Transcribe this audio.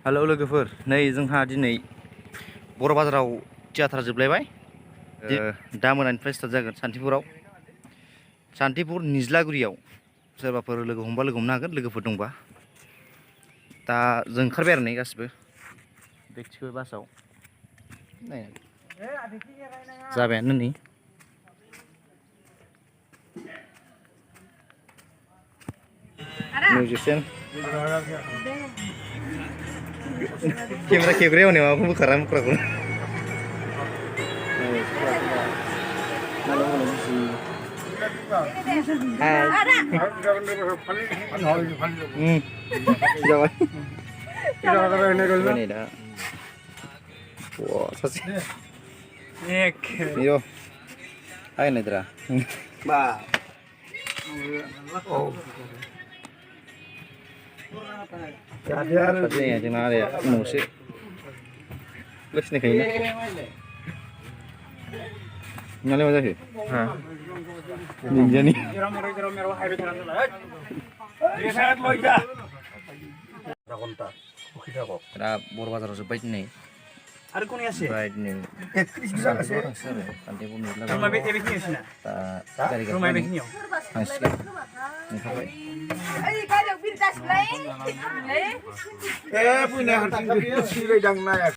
hello लोगोफोर नै जोंहा दिनै बर' बाजाराव थियाटार जोबलायबाय दा मोनानिफ्राय स्टार्ट जागोन सान्तिपुर निज्लागुरियाव सोरबाफोर लोगो हमबा लोगो हमनो हागोन लोगोफोर दंबा दा जों ओंखारबाय आरो नै गासिबो बेगथिखो बासाव जाबायानो नै मिउजिशियान खेबग्रा हनै माबाखौ बोखारा मुख्राखौ जोंना आदाया उनावसो सिनायखायोना नोंनालाय मा जाखो निन्जानि दा बर' बाजाराव जोब्बाय दिनै ओमफ्राय दिनै सान्तिपुर निज्लागुरि